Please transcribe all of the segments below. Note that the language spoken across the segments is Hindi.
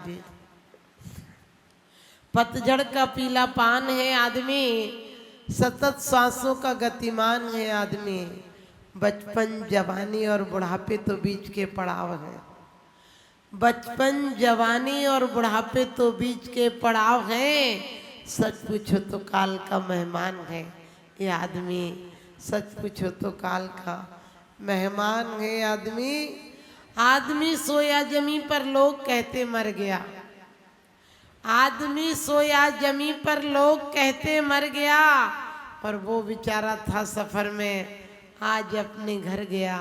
जी। पतझड़ का पीला पान है आदमी, सतत सांसों का गतिमान है आदमी। बचपन जवानी और बुढ़ापे तो बीच के पड़ाव हैं। बचपन जवानी और बुढ़ापे तो बीच के पड़ाव हैं। सच पूछो तो काल का मेहमान है ये आदमी। सच पूछो तो काल का मेहमान है आदमी। आदमी सोया जमी पर लोग कहते मर गया। आदमी सोया जमी पर लोग कहते मर गया, और वो बेचारा था सफर में आज अपने घर गया।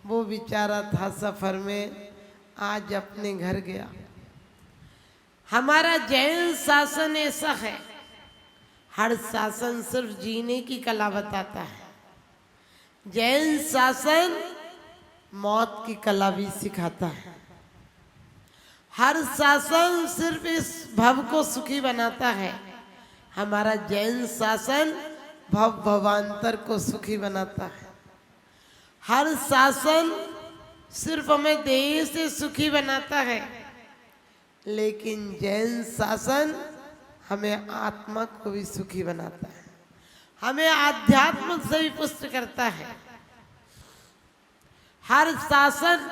वो बेचारा था सफर में आज अपने घर गया। हमारा जैन शासन ऐसा है, हर शासन सिर्फ जीने की कला बताता है। जैन शासन मौत की कला भी सिखाता है। हर शासन सिर्फ इस भव को सुखी बनाता है। हमारा जैन शासन भव भवांतर को सुखी बनाता है। हर शासन सिर्फ हमें देह से सुखी बनाता है, लेकिन जैन शासन हमें आत्मा को भी सुखी बनाता है, हमें आध्यात्म से भी पुष्ट करता है। हर शासन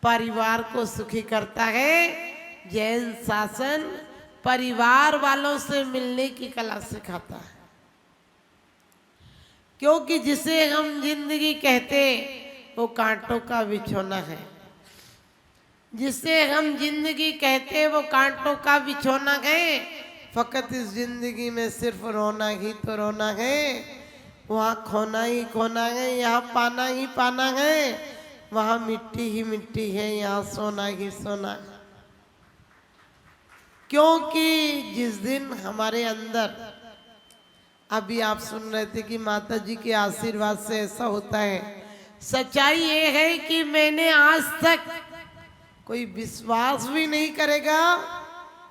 परिवार को सुखी करता है, जैन शासन परिवार वालों से मिलने की कला सिखाता है। क्योंकि जिसे हम जिंदगी कहते वो कांटों का बिछोना है। जिसे हम जिंदगी कहते वो कांटों का बिछोना है। फकत इस जिंदगी में सिर्फ रोना ही तो रोना है। वहाँ खोना ही खोना है, यहाँ पाना ही पाना है। वहाँ मिट्टी ही मिट्टी है, यहाँ सोना ही सोना है। क्योंकि जिस दिन हमारे अंदर, अभी आप सुन रहे थे कि माता जी के आशीर्वाद से ऐसा होता है। सच्चाई ये है कि मैंने आज तक, कोई विश्वास भी नहीं करेगा,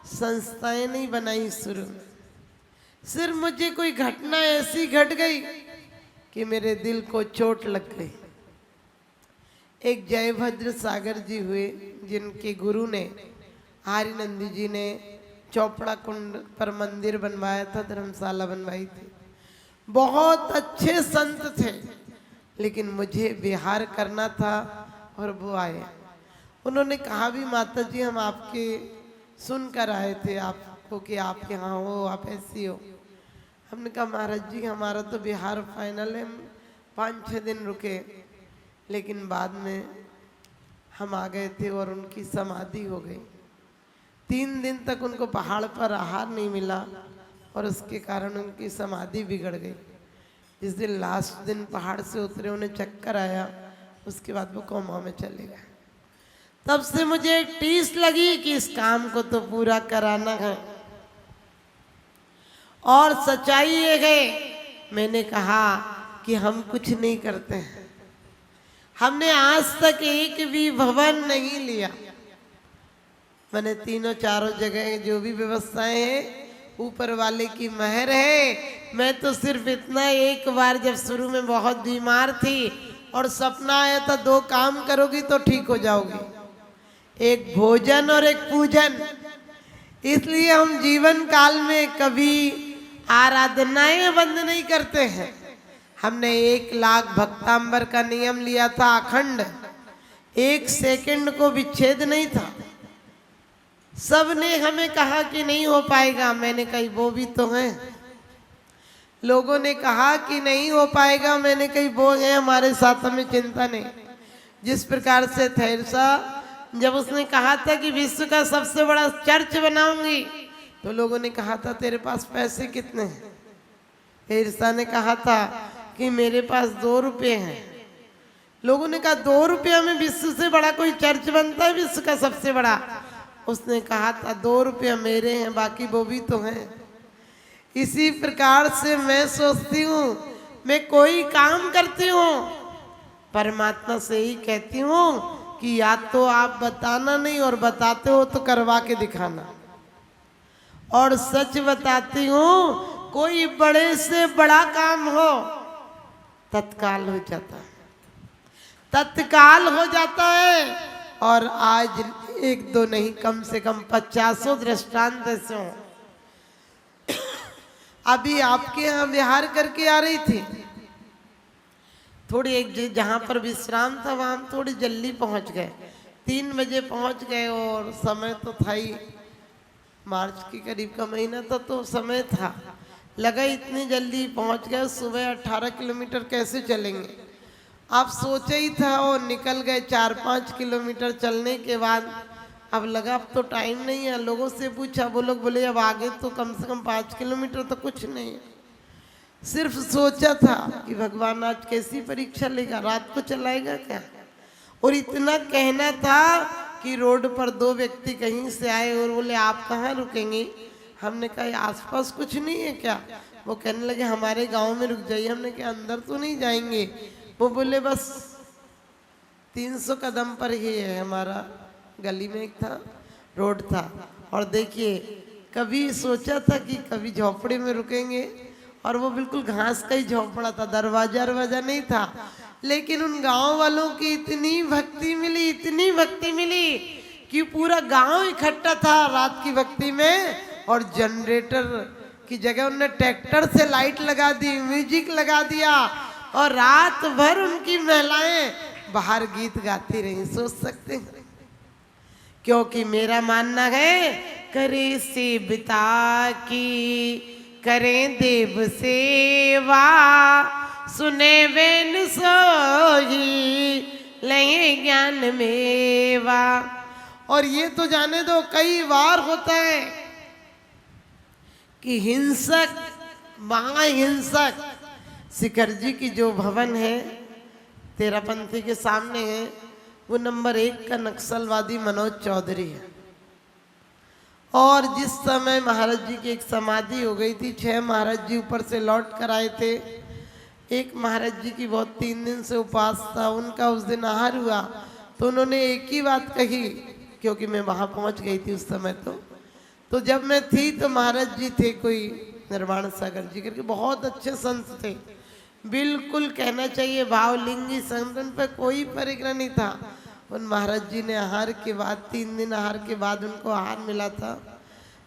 संस्थाएं नहीं बनाई शुरू में। सिर्फ मुझे कोई घटना ऐसी घट गई कि मेरे दिल को चोट लग गई। एक जयभद्र सागर जी हुए, जिनके गुरु ने, हरिनंदी जी ने चौपड़ा कुंड पर मंदिर बनवाया था, धर्मशाला बनवाई थी। बहुत अच्छे संत थे, लेकिन मुझे विहार करना था और वो आए। उन्होंने कहा भी माता जी हम आपके सुन कर आए थे आपको कि आप यहाँ हो, आप ऐसी हो। हमने कहा महाराज जी हमारा तो बिहार फाइनल है, 5-6 दिन रुके, लेकिन बाद में हम आ गए थे और उनकी समाधि हो गई। 3 दिन तक उनको पहाड़ पर आहार नहीं मिला और उसके कारण उनकी समाधि बिगड़ गई। जिस दिन लास्ट दिन पहाड़ से उतरे, उन्हें चक्कर आया, उसके बाद वो कोमा में चले गए। तब से मुझे एक टीस लगी कि इस काम को तो पूरा कराना है। और सच्चाई ये है, मैंने कहा कि हम कुछ नहीं करते हैं। हमने आज तक एक भी भवन नहीं लिया। मैंने 3-4 जगह जो भी व्यवस्थाएं हैं ऊपर वाले की मेहर है। मैं तो सिर्फ इतना, एक बार जब शुरू में बहुत बीमार थी और सपना आया था 2 काम करोगी तो ठीक हो जाओगी, एक भोजन और एक पूजन। इसलिए हम जीवन काल में कभी आराधनाएं बंद नहीं करते हैं। हमने 1 लाख भक्तांबर का नियम लिया था अखंड, 1 सेकंड को विच्छेद नहीं था। सब ने हमें कहा कि नहीं हो पाएगा, मैंने कही वो भी तो हैं। लोगों ने कहा कि नहीं हो पाएगा, मैंने कही वो है हमारे साथ, हमें चिंता नहीं। जिस प्रकार से थेरेसा जब उसने कहा था कि विश्व का सबसे बड़ा चर्च बनाऊंगी, तो लोगों ने कहा था तेरे पास पैसे कितने हैं। थेरेसा ने कहा था कि मेरे पास 2 रुपये हैं। लोगों ने कहा 2 रुपया में विश्व से बड़ा कोई चर्च बनता है, विश्व का सबसे बड़ा। उसने कहा था 2 रुपया मेरे हैं, बाकी वो भी तो हैं। इसी प्रकार से मैं सोचती हूँ, मैं कोई काम करती हूँ परमात्मा से ही कहती हूँ कि या तो आप बताना नहीं, और बताते हो तो करवा के दिखाना। और सच बताती हूँ, कोई बड़े से बड़ा काम हो तत्काल हो जाता है, तत्काल हो जाता है। और आज एक दो नहीं, कम से कम 50 दृष्टांत ऐसे हों। अभी आपके यहाँ विहार करके आ रही थी, थोड़ी एक जहाँ पर विश्राम था वहाँ हम थोड़ी जल्दी पहुँच गए, 3 बजे पहुँच गए। और समय तो था ही, मार्च के करीब का महीना था, तो समय था, लगा इतनी जल्दी पहुँच गए। सुबह 18 किलोमीटर कैसे चलेंगे, आप सोचे ही था। और निकल गए 4-5 किलोमीटर चलने के बाद अब लगा अब तो टाइम नहीं है। लोगों से पूछा, वो लोग बोले अब आगे तो कम से कम 5 किलोमीटर तो कुछ नहीं है। सिर्फ सोचा था कि भगवान आज कैसी परीक्षा लेगा, रात को चलाएगा क्या। और इतना कहना था कि रोड पर 2 व्यक्ति कहीं से आए और बोले आप कहाँ रुकेंगे। हमने कहा आसपास कुछ नहीं है क्या। वो कहने लगे हमारे गांव में रुक जाइए। हमने कहा अंदर तो नहीं जाएंगे। वो बोले बस 300 कदम पर ही है हमारा, गली में एक था, रोड था। और देखिए कभी सोचा था कि कभी झोपड़ी में रुकेंगे, और वो बिल्कुल घास का ही झोपड़ा था, दरवाजा नहीं था। लेकिन उन गांव वालों की इतनी भक्ति मिली, इतनी भक्ति मिली कि पूरा गांव इकट्ठा था रात की भक्ति में। और जनरेटर की जगह उन्होंने ट्रैक्टर से लाइट लगा दी, म्यूजिक लगा दिया, और रात भर उनकी महिलाएं बाहर गीत गाती रही। सोच सकते हैं, क्योंकि मेरा मानना है करे से बिता की करें देव सेवा, सुने बेन सोही लें ज्ञान मेवा। और ये तो जाने दो, कई बार होता है कि हिंसक, महाहिंसक, शिखर जी की जो भवन है तेरापंथी के सामने है, वो नंबर 1 का नक्सलवादी मनोज चौधरी है। और जिस समय महाराज जी की एक समाधि हो गई थी, 6 महाराज जी ऊपर से लौट कर आए थे। एक महाराज जी की बहुत 3 दिन से उपवास था, उनका उस दिन आहार हुआ, तो उन्होंने एक ही बात कही, क्योंकि मैं वहाँ पहुँच गई थी उस समय। तो जब मैं थी तो महाराज जी थे कोई निर्वाण सागर जी करके, बहुत अच्छे संत थे, बिल्कुल कहना चाहिए भावलिंगी संतन पर कोई परिग्रह नहीं था। उन महाराज जी ने आहार के बाद, 3 दिन आहार के बाद उनको आहार मिला था,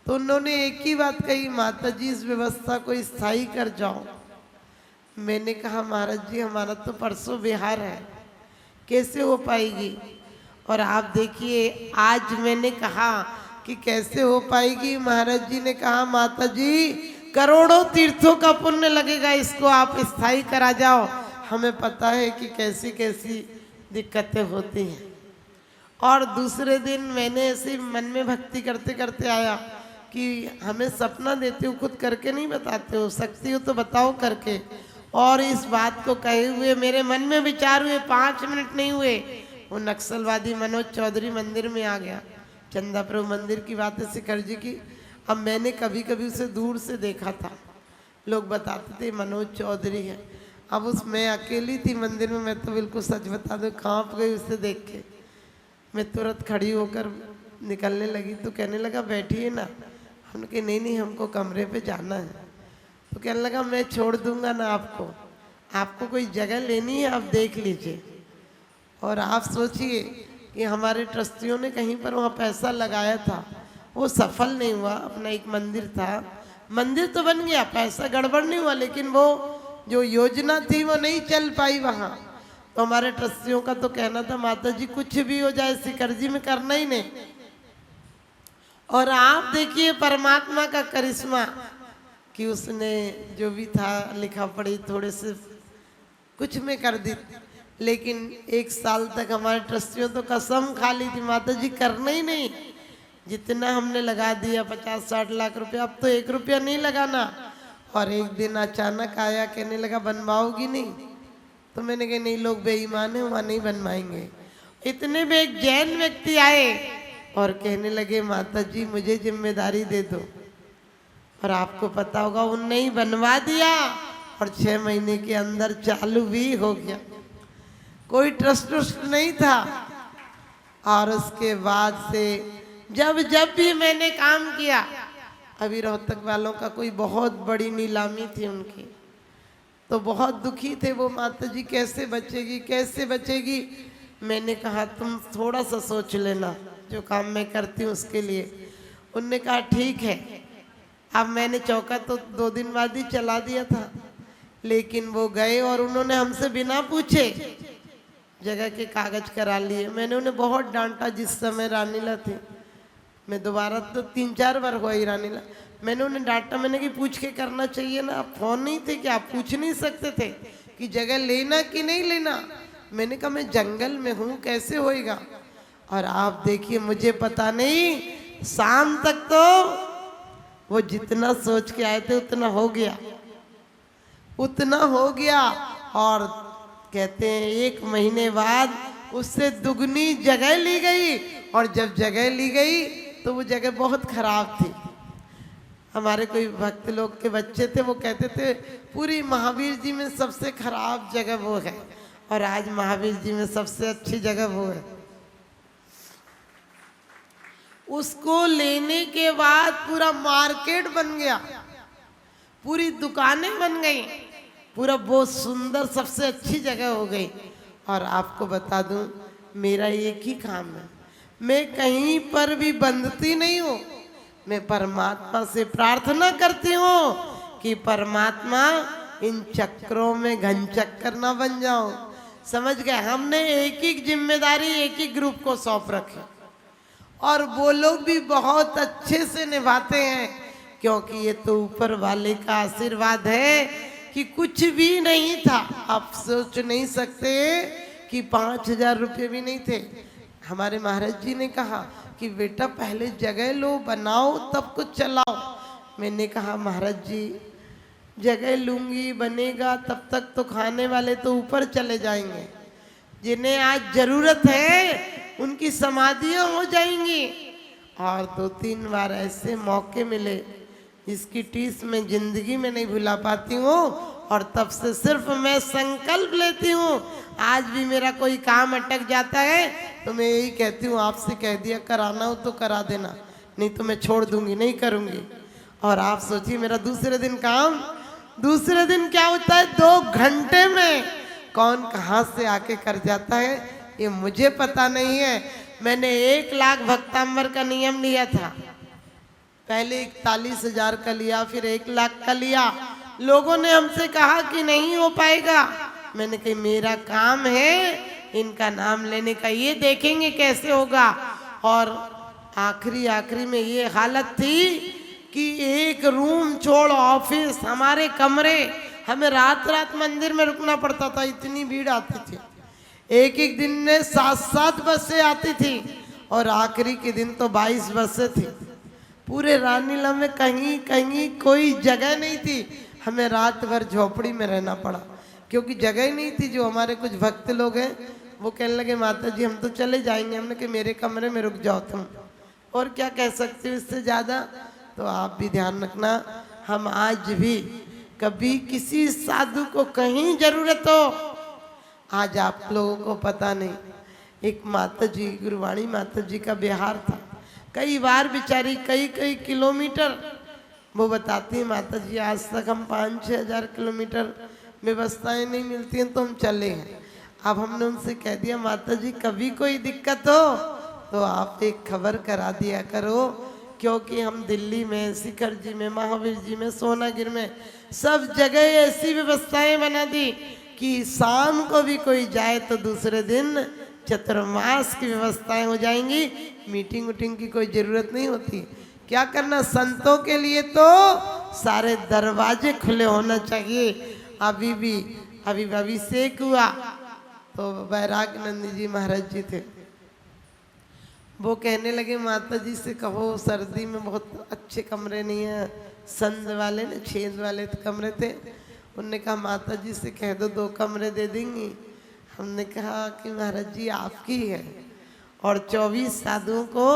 तो उन्होंने एक ही बात कही, माता जी इस व्यवस्था को स्थायी कर जाओ। मैंने कहा महाराज जी हमारा तो परसों बिहार है, कैसे हो पाएगी। और आप देखिए आज मैंने कहा कि कैसे हो पाएगी, महाराज जी ने कहा माता जी करोड़ों तीर्थों का पुण्य लगेगा, इसको आप स्थायी करा जाओ। हमें पता है कि कैसी कैसी दिक्कतें होती हैं। और दूसरे दिन मैंने ऐसे मन में भक्ति करते करते आया कि हमें सपना देते हो, खुद करके नहीं बताते हो, शक्ति हो तो बताओ करके। और इस बात को कहे हुए मेरे मन में विचार हुए, 5 मिनट नहीं हुए, वो नक्सलवादी मनोज चौधरी मंदिर में आ गया। चंदा प्रभु मंदिर की बात है शिखर जी की। अब मैंने कभी कभी उसे दूर से देखा था, लोग बताते थे मनोज चौधरी है। अब मैं अकेली थी मंदिर में, मैं तो बिल्कुल सच बता दूं कांप गई उसे देख के। मैं तुरंत खड़ी होकर निकलने लगी तो कहने लगा बैठिए ना। हमने कहा नहीं हमको कमरे पे जाना है। तो कहने लगा मैं छोड़ दूंगा ना आपको, आपको कोई जगह लेनी है आप देख लीजिए। और आप सोचिए कि हमारे ट्रस्टियों ने कहीं पर वहाँ पैसा लगाया था, वो सफल नहीं हुआ। अपना एक मंदिर था, मंदिर तो बन गया, पैसा गड़बड़ नहीं हुआ, लेकिन वो जो योजना थी वो नहीं चल पाई वहाँ। तो हमारे ट्रस्टियों का तो कहना था माता जी कुछ भी हो जाए शिखर जी में करना ही नहीं। और आप देखिए परमात्मा का करिश्मा कि उसने जो भी था लिखा पढ़ी थोड़े से कुछ में कर दी। लेकिन 1 साल तक हमारे ट्रस्टियों तो कसम खा ली थी माता जी करना ही नहीं। जितना हमने लगा दिया 50-60 लाख रुपया, अब तो 1 रुपया नहीं लगाना। और एक दिन अचानक आया, कहने लगा बनवाओगी नहीं। तो मैंने कहा नहीं लोग बेईमान है, वहाँ नहीं बनवाएंगे। इतने में एक जैन व्यक्ति आए और कहने लगे माता जी मुझे जिम्मेदारी दे दो। और आपको पता होगा उनने ही बनवा दिया और 6 महीने के अंदर चालू भी हो गया, कोई ट्रस्ट नहीं था। और उसके बाद से जब भी मैंने काम किया, अभी रोहतक वालों का कोई बहुत बड़ी नीलामी थी उनकी, तो बहुत दुखी थे वो माता जी कैसे बचेगी कैसे बचेगी। मैंने कहा तुम थोड़ा सा सोच लेना जो काम मैं करती हूँ उसके लिए। उनने कहा ठीक है। अब मैंने चौका तो 2 दिन बाद ही चला दिया था, लेकिन वो गए और उन्होंने हमसे बिना पूछे जगह के कागज करा लिए। मैंने उन्हें बहुत डांटा जिस समय रानीला थी। मैं दोबारा तो 3-4 बार हुआ ही रानीला। मैंने उन्हें डांटा, मैंने कि पूछ के करना चाहिए ना, आप फोन नहीं थे कि आप पूछ नहीं सकते थे कि जगह लेना कि नहीं लेना। मैंने कहा मैं जंगल में हूँ, कैसे होएगा। और आप देखिए मुझे पता नहीं, शाम तक तो वो जितना सोच के आए थे उतना हो गया, उतना हो गया। और कहते हैं 1 महीने बाद उससे दुगनी जगह ली गई। और जब जगह ली गई तो वो जगह बहुत खराब थी। हमारे कोई भक्त लोग के बच्चे थे, वो कहते थे पूरी महावीर जी में सबसे खराब जगह वो है, और आज महावीर जी में सबसे अच्छी जगह वो है। उसको लेने के बाद पूरा मार्केट बन गया, पूरी दुकानें बन गई, पूरा बहुत सुंदर सबसे अच्छी जगह हो गई। और आपको बता दूं, मेरा एक ही काम है, मैं कहीं पर भी बंधती नहीं हूँ। मैं परमात्मा से प्रार्थना करती हूँ कि परमात्मा इन चक्रों में घन चक्कर ना बन जाऊं। समझ गए? हमने एक ही जिम्मेदारी एक ही ग्रुप को सौंप रखी, और वो लोग भी बहुत अच्छे से निभाते हैं, क्योंकि ये तो ऊपर वाले का आशीर्वाद है कि कुछ भी नहीं था। आप सोच नहीं सकते कि 5,000 रुपये भी नहीं थे। हमारे महाराज जी ने कहा कि बेटा पहले जगह लो, बनाओ, तब कुछ चलाओ। मैंने कहा महाराज जी जगह लूंगी, बनेगा, तब तक तो खाने वाले तो ऊपर चले जाएंगे। जिन्हें आज जरूरत है उनकी समाधियां हो जाएंगी। और 2-3 बार ऐसे मौके मिले जिसकी टीस मैं जिंदगी में नहीं भुला पाती हूँ। और तब से सिर्फ मैं संकल्प लेती हूँ, आज भी मेरा कोई काम अटक जाता है तो मैं यही कहती हूँ, आपसे कह दिया कराना हो तो करा देना, नहीं तो मैं छोड़ दूंगी, नहीं करूँगी। और आप सोचिए मेरा दूसरे दिन काम, दूसरे दिन क्या होता है, 2 घंटे में कौन कहाँ से आके कर जाता है ये मुझे पता नहीं है। मैंने 1 लाख भक्तांबर का नियम लिया था, पहले 41,000 का लिया, फिर 1 लाख का लिया। लोगों ने हमसे कहा कि नहीं हो पाएगा। मैंने कहा मेरा काम है इनका नाम लेने का, ये देखेंगे कैसे होगा। और आखिरी में ये हालत थी कि 1 रूम छोड़ ऑफिस, हमारे कमरे, हमें रात मंदिर में रुकना पड़ता था, इतनी भीड़ आती थी। एक दिन में 7-7 बसें आती थी, और आखिरी के दिन तो 22 बसें थी। पूरे रानीला में कहीं कहीं कोई जगह नहीं थी, हमें रात भर झोपड़ी में रहना पड़ा, क्योंकि जगह ही नहीं थी। जो हमारे कुछ भक्त लोग हैं वो कहने लगे माता जी हम तो चले जाएंगे। हमने कहा मेरे कमरे में रुक जाओ तुम, और क्या कह सकते हो इससे ज़्यादा। तो आप भी ध्यान रखना, हम आज भी कभी किसी साधु को कहीं जरूरत हो, आज आप लोगों को पता नहीं, एक माता जी, गुरुवाणी माता जी का बिहार था। कई बार बेचारी कई किलोमीटर, वो बताती है माता जी आज तक हम 5-6 हज़ार किलोमीटर व्यवस्थाएं नहीं मिलती हैं तो हम चले हैं। अब हमने उनसे कह दिया माता जी कभी कोई दिक्कत हो तो आप एक खबर करा दिया करो, क्योंकि हम दिल्ली में, शिखर जी में, महावीर जी में, सोनागिर में सब जगह ऐसी व्यवस्थाएं बना दी कि शाम को भी कोई जाए तो दूसरे दिन चतुर्मास की व्यवस्थाएं हो जाएंगी। मीटिंग उटिंग की कोई ज़रूरत नहीं होती। क्या करना, संतों के लिए तो सारे दरवाजे खुले होना चाहिए। अभी अभिषेक हुआ तो बैरागनंद जी महाराज जी थे, वो कहने लगे माता जी से कहो सर्दी में बहुत अच्छे कमरे नहीं है, संद वाले ने छेद वाले कमरे थे। उनने कहा माता जी से कह दो 2 कमरे दे देंगी। हमने कहा कि महाराज जी आपकी है, और 24 साधुओं को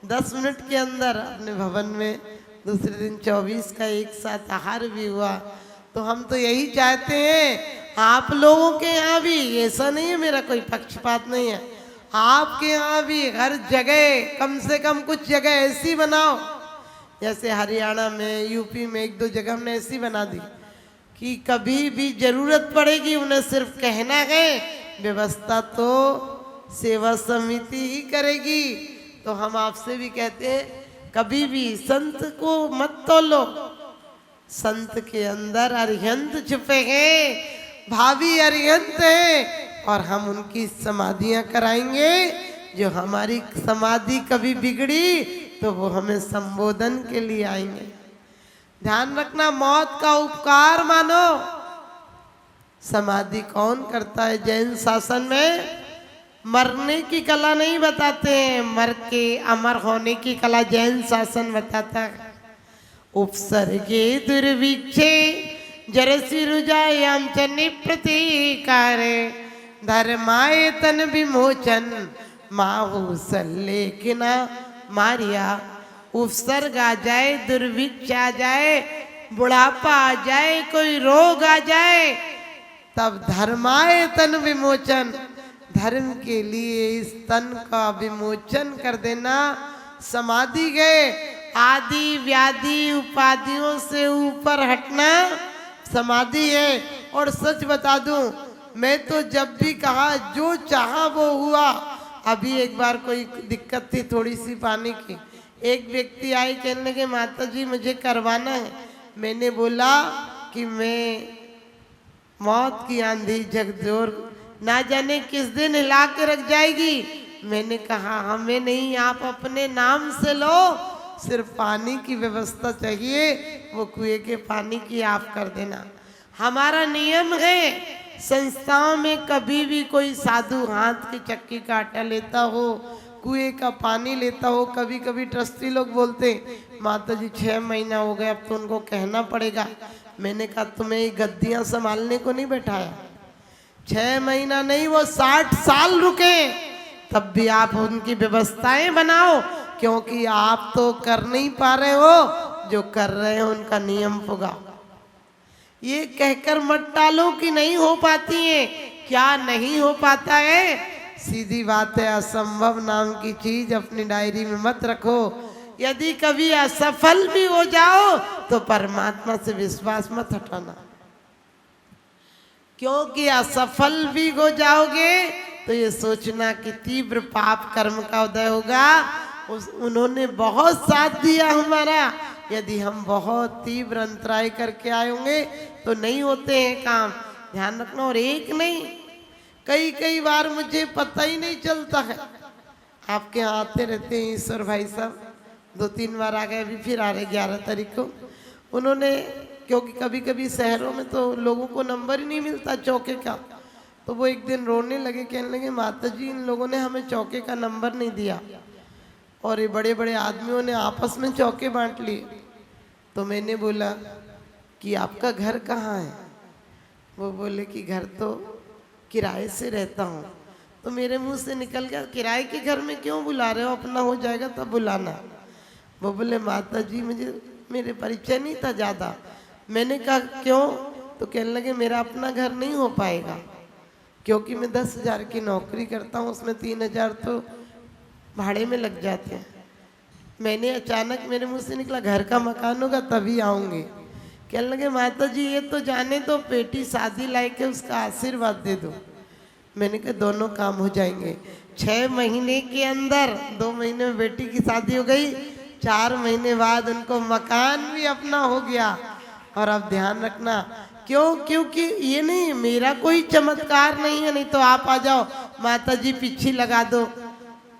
10 मिनट के अंदर अपने भवन में, दूसरे दिन 24 का एक साथ आहार भी हुआ। तो हम तो यही चाहते हैं आप लोगों के यहाँ भी, ऐसा नहीं है मेरा कोई पक्षपात नहीं है, आपके यहाँ भी हर जगह कम से कम कुछ जगह ऐसी बनाओ, जैसे हरियाणा में, यूपी में 1-2 जगह हमने ऐसी बना दी कि कभी भी जरूरत पड़ेगी उन्हें सिर्फ कहना है व्यवस्था तो सेवा समिति ही करेगी। तो हम आपसे भी कहते हैं कभी भी संत को मत तोलो। संत के अंदर अरिहंत छुपे हैं, भावी अरिहंत हैं, और हम उनकी समाधियां कराएंगे। जो हमारी समाधि कभी बिगड़ी तो वो हमें संबोधन के लिए आएंगे। ध्यान रखना, मौत का उपकार मानो। समाधि कौन करता है? जैन शासन में मरने की कला नहीं बताते हैं, मर के अमर होने की कला जैन शासन बताता है। उपसर्गे दुर्भिक्षे जरसी रुजायाम च निप्रतीकारे धर्माय तन विमोचन माहु सल्लेखिना मारिया। उपसर्ग आ जाए, दुर्भिक्ष आ जाए, बुढ़ापा आ जाए, कोई रोग आ जाए, तब धर्माय तन विमोचन, धर्म के लिए इस तन का विमोचन कर देना। समाधि गए, आदि व्याधि उपाधियों से ऊपर हटना समाधि है। और सच बता दूं, मैं तो जब भी कहा जो चाहा वो हुआ। अभी एक बार कोई दिक्कत थी थोड़ी सी पानी की, एक व्यक्ति आए, कहने लगे माता जी मुझे करवाना है। मैंने बोला कि मैं मौत की आंधी झकझोर ना जाने किस दिन हिला के रख जाएगी। मैंने कहा हमें नहीं, आप अपने नाम से लो, सिर्फ पानी की व्यवस्था चाहिए, वो कुएं के पानी की आप कर देना। हमारा नियम है, संस्थाओं में कभी भी कोई साधु हाथ की चक्की का आटा लेता हो, कुएं का पानी लेता हो, कभी कभी ट्रस्टी लोग बोलते माता जी 6 महीना हो गया, अब तो उनको कहना पड़ेगा। मैंने कहा तुम्हें ये गद्दियां संभालने को नहीं बैठाया, 6 महीना नहीं, वो 60 साल रुके तब भी आप उनकी व्यवस्थाएं बनाओ, क्योंकि आप तो कर नहीं पा रहे हो, जो कर रहे हैं उनका नियम पुगाओ। ये कहकर मत टालो कि नहीं हो पाती है, क्या नहीं हो पाता है? सीधी बात है, असंभव नाम की चीज अपनी डायरी में मत रखो। यदि कभी असफल भी हो जाओ तो परमात्मा से विश्वास मत हटाना, क्योंकि असफल भी हो जाओगे तो ये सोचना कि तीव्र पाप कर्म का उदय होगा। उन्होंने बहुत साथ दिया हमारा, यदि हम बहुत तीव्र अंतराय करके आए होंगे तो नहीं होते हैं काम। ध्यान रखना। और एक नहीं, कई कई बार मुझे पता ही नहीं चलता है। आपके यहाँ आते रहते हैं ईश्वर भाई साहब, 2-3 बार आ गए, अभी फिर आ रहे 11 तारीख को। उन्होंने, क्योंकि कभी कभी शहरों में तो लोगों को नंबर ही नहीं मिलता चौके का, तो वो एक दिन रोने लगे, कहने लगे माता जी इन लोगों ने हमें चौके का नंबर नहीं दिया, और ये बड़े बड़े आदमियों ने आपस में चौके बांट लिए। तो मैंने बोला कि आपका घर कहाँ है? वो बोले कि घर तो किराए से रहता हूँ। तो मेरे मुंह से निकल गया किराए के घर में क्यों बुला रहे हो, अपना हो जाएगा तब बुलाना। वो बोले माता जी मुझे, मेरे परिचय नहीं था ज़्यादा। मैंने कहा क्यों? तो कहने लगे मेरा अपना घर नहीं हो पाएगा, क्योंकि मैं 10,000 की नौकरी करता हूँ, उसमें 3,000 तो भाड़े में लग जाते हैं। मैंने अचानक मेरे मुंह से निकला घर का मकान होगा तभी आऊँगी। कहने लगे माता जी ये तो जाने दो, बेटी शादी लायक है, उसका आशीर्वाद दे दो। मैंने कहा दोनों काम हो जाएंगे। 6 महीने के अंदर, 2 महीने में बेटी की शादी हो गई, 4 महीने बाद उनको मकान भी अपना हो गया। और अब ध्यान रखना, क्यों? क्योंकि ये नहीं मेरा कोई चमत्कार नहीं है, नहीं तो आप आ जाओ माता जी पीछी लगा दो,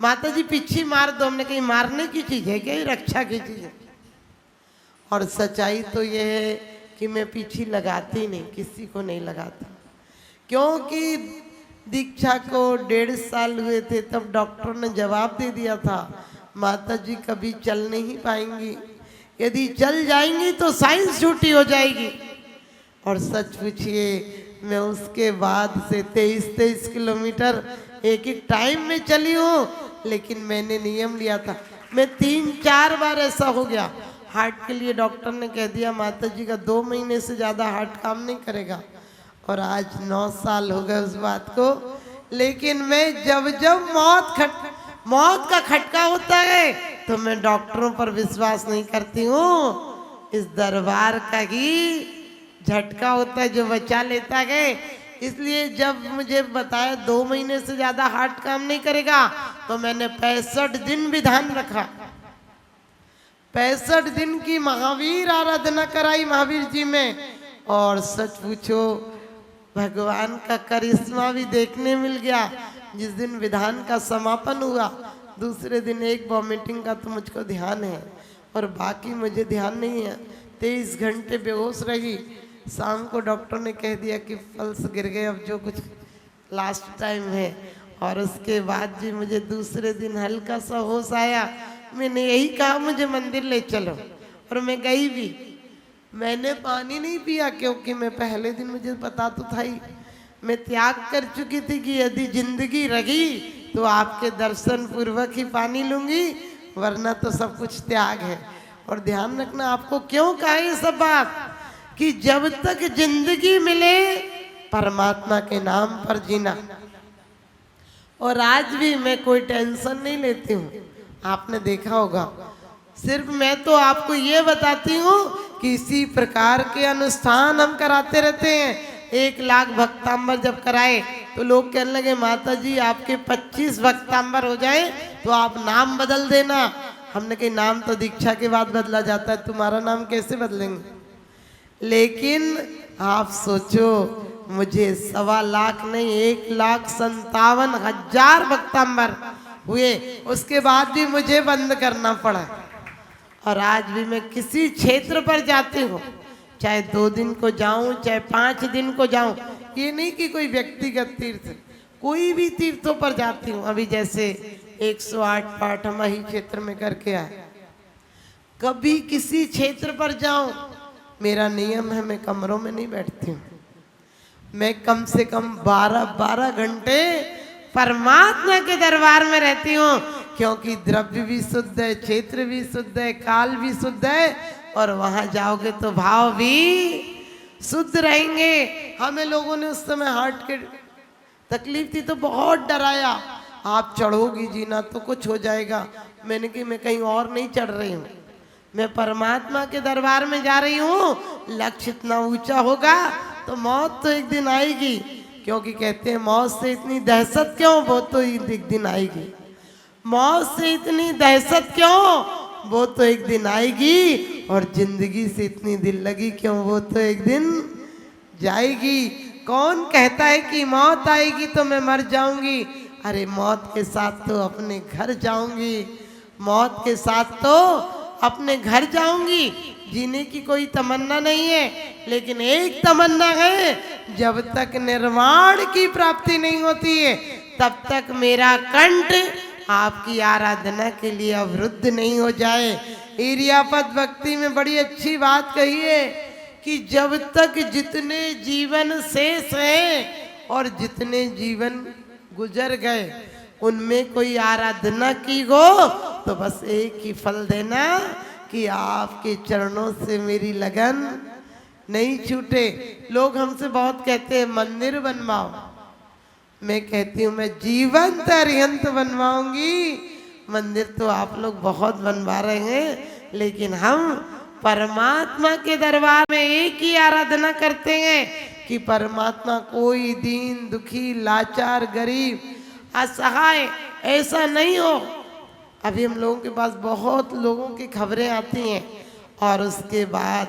माता जी पीछी मार दो। हमने कहीं मारने की चीज है क्या? ये रक्षा की चीज है। और सच्चाई तो ये है कि मैं पीछी लगाती नहीं, किसी को नहीं लगाता, क्योंकि दीक्षा को 1.5 साल हुए थे तब डॉक्टर ने जवाब दे दिया था माता जी कभी चल नहीं पाएंगी, यदि चल जाएंगी तो साइंस छूटी हो जाएगी। और सच पूछिए, मैं उसके बाद से 23-23 किलोमीटर एक टाइम में चली हूँ, लेकिन मैंने नियम लिया था। मैं 3-4 बार ऐसा हो गया, हार्ट के लिए डॉक्टर ने कह दिया माता जी का 2 महीने से ज़्यादा हार्ट काम नहीं करेगा, और आज 9 साल हो गए उस बात को। लेकिन मैं जब जब मौत का खटका होता है तो मैं डॉक्टरों पर विश्वास नहीं करती हूँ, इस दरबार का ही झटका होता है जो बचा लेता है। इसलिए जब मुझे बताया 2 महीने से ज्यादा हार्ट काम नहीं करेगा, तो मैंने 65 दिन विधान रखा। 65 दिन की महावीर आराधना कराई महावीर जी में, और सच पूछो भगवान का करिश्मा भी देखने मिल गया। जिस दिन विधान का समापन हुआ, दूसरे दिन एक वॉमिटिंग का तो मुझको ध्यान है और बाकी मुझे ध्यान नहीं है। 23 घंटे बेहोश रही। शाम को डॉक्टर ने कह दिया कि पल्स गिर गए, अब जो कुछ लास्ट टाइम है। और उसके बाद जी मुझे दूसरे दिन हल्का सा होश आया। मैंने यही कहा मुझे मंदिर ले चलो, और मैं गई भी। मैंने पानी नहीं पिया क्योंकि मैं पहले दिन मुझे पता तो था ही, मैं त्याग कर चुकी थी कि यदि जिंदगी रही तो आपके दर्शन पूर्वक ही पानी लूंगी, वरना तो सब कुछ त्याग है। और ध्यान रखना, आपको क्यों कहा ये सब बात, कि जब तक जिंदगी मिले परमात्मा के नाम पर जीना। और आज भी मैं कोई टेंशन नहीं लेती हूँ, आपने देखा होगा। सिर्फ मैं तो आपको ये बताती हूँ कि इसी प्रकार के अनुष्ठान हम कराते रहते हैं। 1 लाख भक्तांबर जब कराए तो लोग कहने लगे माता जी आपके 25 भक्तांबर हो जाए तो आप नाम बदल देना। हमने कहा नाम तो दीक्षा के बाद बदला जाता है, तुम्हारा नाम कैसे बदलेंगे। लेकिन आप सोचो, मुझे 1.25 लाख नहीं 1,57,000 भक्तांबर हुए, उसके बाद भी मुझे बंद करना पड़ा। और आज भी मैं किसी क्षेत्र पर जाती हूँ, चाहे 2 दिन को जाऊं चाहे 5 दिन को जाऊं, ये नहीं कि कोई व्यक्तिगत तीर्थ, कोई भी तीर्थों पर जाती हूँ। अभी जैसे 108 पाठ हम ही क्षेत्र में करके आए। कभी किसी क्षेत्र पर जाऊं, मेरा नियम है मैं कमरों में नहीं बैठती हूँ। मैं कम से कम 12-12 घंटे परमात्मा के दरबार में रहती हूँ, क्योंकि द्रव्य भी शुद्ध है, क्षेत्र भी शुद्ध है, काल भी शुद्ध है, और वहां जाओगे तो भाव भी शुद्ध रहेंगे। हमें लोगों ने उस समय हार्ट के तकलीफ थी तो बहुत डराया, आप चढ़ोगी जीना तो कुछ हो जाएगा। मैंने कहा मैं कहीं और नहीं चढ़ रही हूँ, मैं परमात्मा के दरबार में जा रही हूँ। लक्ष्य इतना ऊंचा होगा तो मौत तो एक दिन आएगी, क्योंकि कहते हैं मौत से इतनी दहशत क्यों, वो तो एक दिन आएगी। मौत से इतनी दहशत क्यों, वो तो एक दिन आएगी। और जिंदगी से इतनी दिल लगी क्यों, वो तो एक दिन जाएगी। कौन कहता है कि मौत आएगी तो मैं मर जाऊंगी। अरे मौत के साथ तो अपने घर जाऊंगी, मौत के साथ तो अपने घर जाऊंगी। जीने की कोई तमन्ना नहीं है, लेकिन एक तमन्ना है, जब तक निर्वाण की प्राप्ति नहीं होती है तब तक मेरा कंठ आपकी आराधना के लिए अवरुद्ध नहीं हो जाए। इरियापद भक्ति में बड़ी अच्छी बात कही है कि जब तक जितने जीवन शेष हैं और जितने जीवन गुजर गए उनमें कोई आराधना की हो तो बस एक ही फल देना कि आपके चरणों से मेरी लगन नहीं छूटे। लोग हमसे बहुत कहते हैं मंदिर बनवाओ, मैं कहती हूँ मैं जीवंत अरिहंत बनवाऊंगी। मंदिर तो आप लोग बहुत बनवा रहे हैं, लेकिन हम परमात्मा के दरबार में एक ही आराधना करते हैं कि परमात्मा कोई दीन दुखी लाचार गरीब असहाय ऐसा नहीं हो। अभी हम लोगों के पास बहुत लोगों की खबरें आती हैं, और उसके बाद